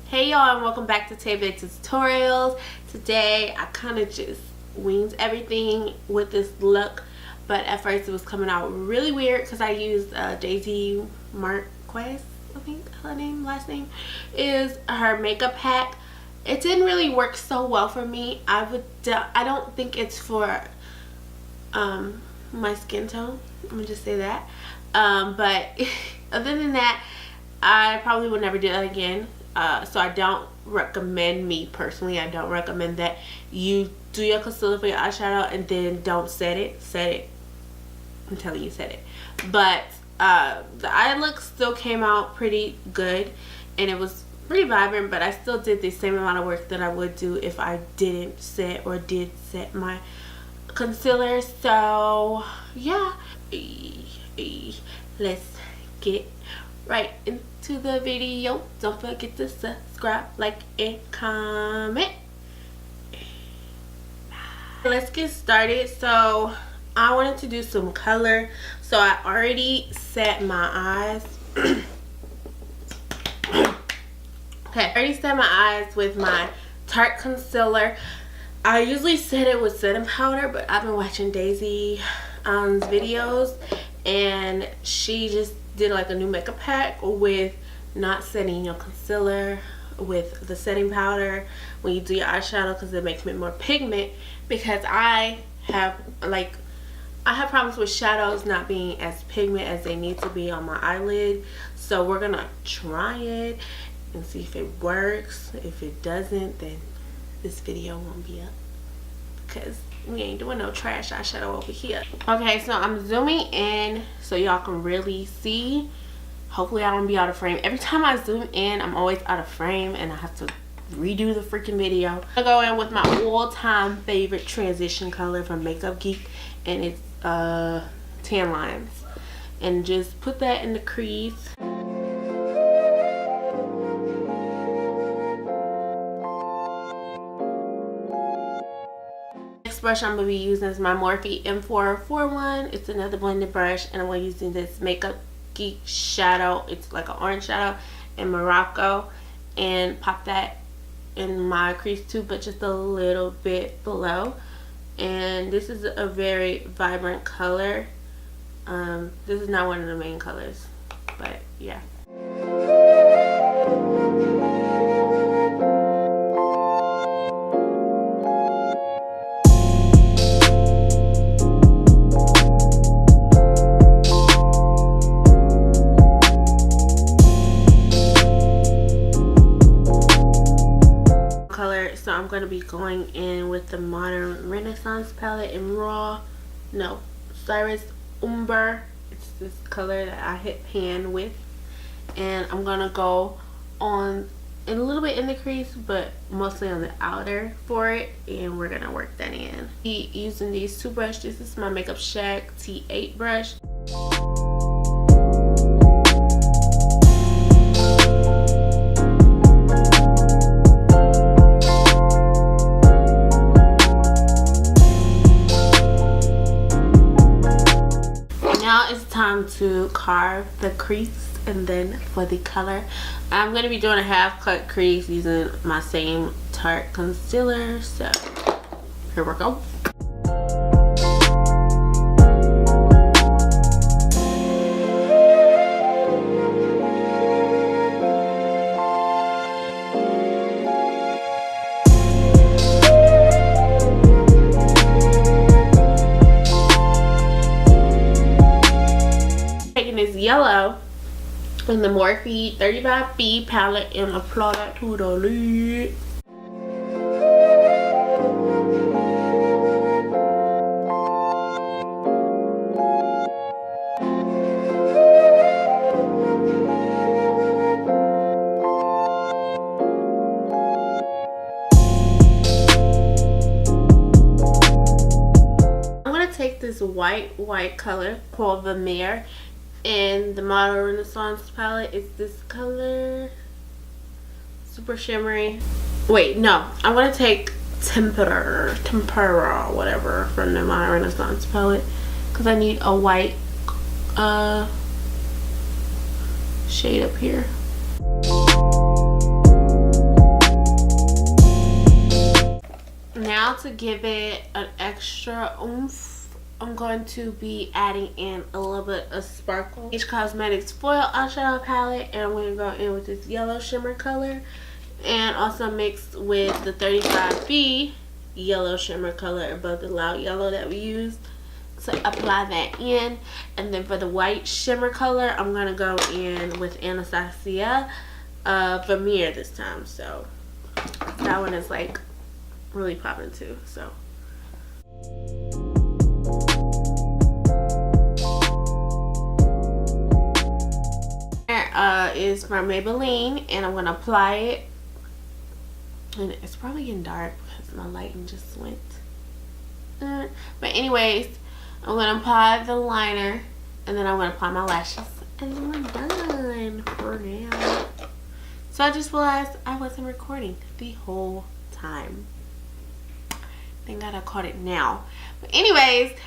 Hey y'all, and welcome back to Taelorian Tutorials. Today I kind of just winged everything with this look, but at first it was coming out really weird because I used Daisy Marquez, I think her last name is her makeup pack. It didn't really work so well for me. I don't think it's for my skin tone. I'm gonna just say that. But other than that, I probably would never do that again. So I don't recommend, me personally, I don't recommend that you do your concealer for your eyeshadow and then don't set it. I'm telling you, set it. But the eye look still came out pretty good and it was pretty vibrant, but I still did the same amount of work that I would do if I didn't set or did set my concealer. So yeah, let's get right into the video. Don't forget to subscribe, like, and comment. Let's get started. So I wanted to do some color, so I already set my eyes. Okay, I already set my eyes with my Tarte concealer. I usually set it with setting powder, but I've been watching Daisy's videos and she just did like a new makeup pack with not setting your concealer with the setting powder when you do your eyeshadow, because it makes me more pigment. Because I have problems with shadows not being as pigment as they need to be on my eyelid. So we're gonna try it and see if it works. If it doesn't, then this video won't be up because we ain't doing no trash eyeshadow over here. Okay, so I'm zooming in so y'all can really see. Hopefully I don't be out of frame. Every time I zoom in, I'm always out of frame and I have to redo the freaking video. I go in with my all-time favorite transition color from Makeup Geek, and it's Tan Lines, and just put that in the crease. Brush I'm going to be using is my Morphe M441. It's another blended brush, and I'm going to be using this Makeup Geek shadow. It's like an orange shadow in Morocco, and pop that in my crease too, but just a little bit below. And this is a very vibrant color. This is not one of the main colors, but yeah. So I'm going to be going in with the Modern Renaissance palette in Cyrus Umber. It's this color that I hit pan with, and I'm going to go on a little bit in the crease, but mostly on the outer for it, and we're going to work that in. Using these two brushes. This is my Makeup Shack T8 brush. Time to carve the crease, and then for the color I'm going to be doing a half cut crease using my same Tarte concealer. So here we go. Is yellow in the Morphe 35B palette and apply that to the lid. I'm gonna take this white color called Vermeer, and the Modern Renaissance palette is this color, super shimmery. Wait, no, I'm gonna take Tempera, whatever, from the Modern Renaissance palette, because I need a white shade up here. to give it an extra oomph, I'm going to be adding in a little bit of sparkle. H Cosmetics foil eyeshadow palette, and I'm going to go in with this yellow shimmer color, and also mixed with the 35B yellow shimmer color above the loud yellow that we used. So apply that in, and then for the white shimmer color, I'm going to go in with Anastasia Vermeer this time. So that one is like really popping too. So is from Maybelline, and I'm gonna apply it, and it's probably getting dark because my lighting just went but anyways, I'm gonna apply the liner, and then I'm gonna apply my lashes, and then we're done for now. So I just realized I wasn't recording the whole time. Thank God I caught it now. But anyways,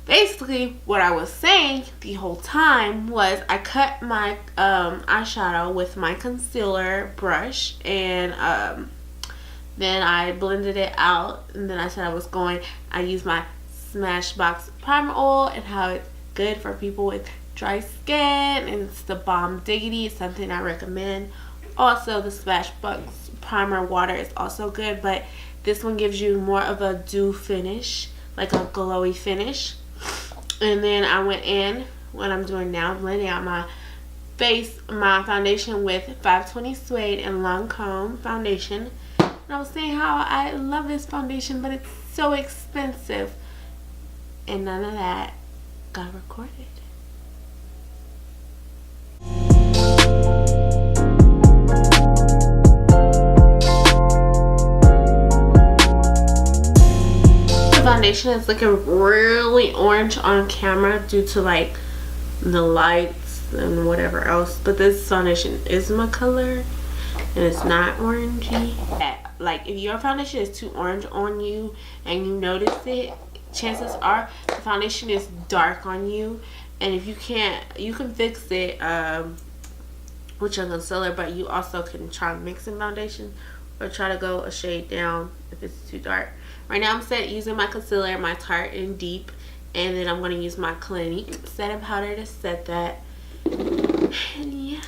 basically what I was saying the whole time was I cut my eyeshadow with my concealer brush, and then I blended it out, and then I said I used my Smashbox primer oil, and how it's good for people with dry skin, and it's the bomb diggity. It's something I recommend. Also, the Smashbox primer water is also good, but this one gives you more of a dew finish, like a glowy finish. And then I went in, what I'm doing now, blending out my foundation with 520 Suede and Lancome foundation. And I was saying how I love this foundation, but it's so expensive, and none of that got recorded. Foundation is looking really orange on camera due to like the lights and whatever else, but this foundation is my color and it's not orangey. Like if your foundation is too orange on you and you notice it, chances are the foundation is dark on you, and if you can't, you can fix it with your concealer, but you also can try mixing foundation or try to go a shade down if it's too dark. Right now I'm using my concealer, my Tarte in Deep, and then I'm going to use my Clinique setting powder to set that. And yeah.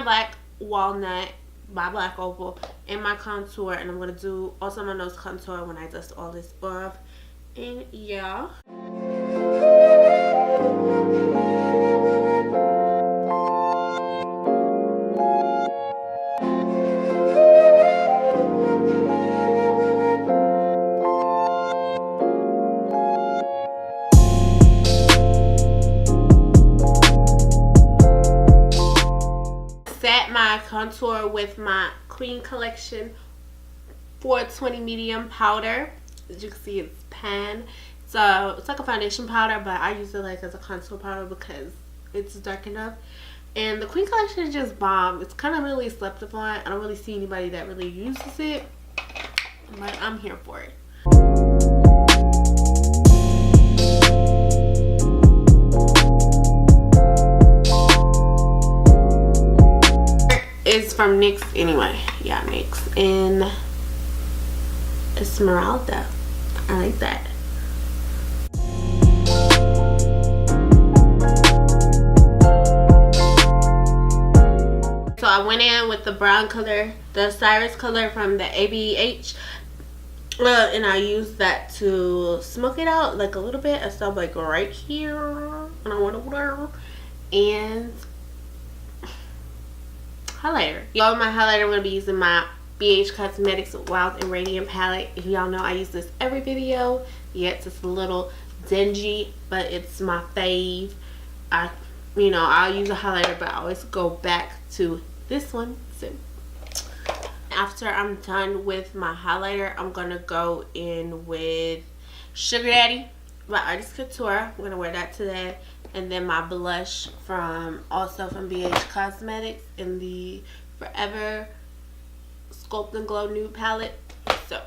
Black Walnut by Black Opal in my contour, and I'm going to do also my nose contour when I dust all this off. And yeah, my contour with my Queen Collection 420 medium powder. As you can see, it's pan, so it's like a foundation powder, but I use it like as a contour powder because it's dark enough. And the Queen Collection is just bomb. It's kind of really slept upon. I don't really see anybody that really uses it, but I'm here for it. It's from NYX anyway. Yeah, NYX in Esmeralda. I like that. So I went in with the brown color, the Cyrus color from the ABH, and I used that to smoke it out like a little bit. I stopped like right here, and I went over there, and highlighter. Y'all, my highlighter, I'm going to be using my BH Cosmetics Wild and Radiant palette. If y'all know, I use this every video. Yes, it's a little dingy, but it's my fave. I'll use a highlighter, but I always go back to this one. So after I'm done with my highlighter, I'm going to go in with Sugar Daddy by Artist Couture. I'm going to wear that today. And then my blush also from BH Cosmetics in the Forever Sculpt and Glow Nude Palette. So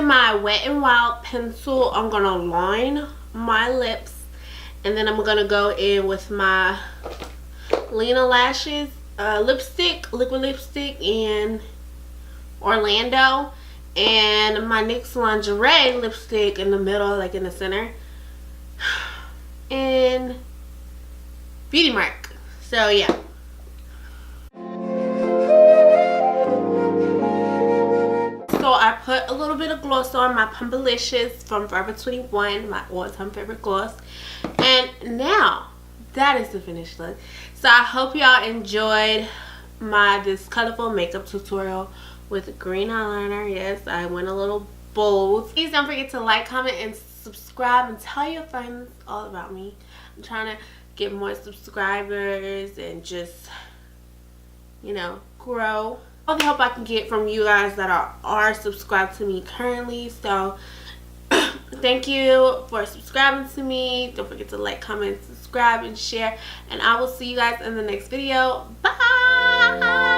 my Wet n Wild pencil, I'm gonna line my lips, and then I'm gonna go in with my Lena Lashes lipstick, liquid lipstick in Orlando, and my NYX Lingerie lipstick in the middle, like in the center, in Beauty Mark. So yeah. So I put a little bit of gloss on, my Pumpalicious from Forever 21, my all-time favorite gloss. And now, that is the finished look. So I hope y'all enjoyed this colorful makeup tutorial with green eyeliner. Yes, I went a little bold. Please don't forget to like, comment, and subscribe, and tell your friends all about me. I'm trying to get more subscribers and just, you know, grow. All the help I can get from you guys that are subscribed to me currently. So thank you for subscribing to me. Don't forget to like, comment, subscribe, and share, and I will see you guys in the next video. Bye.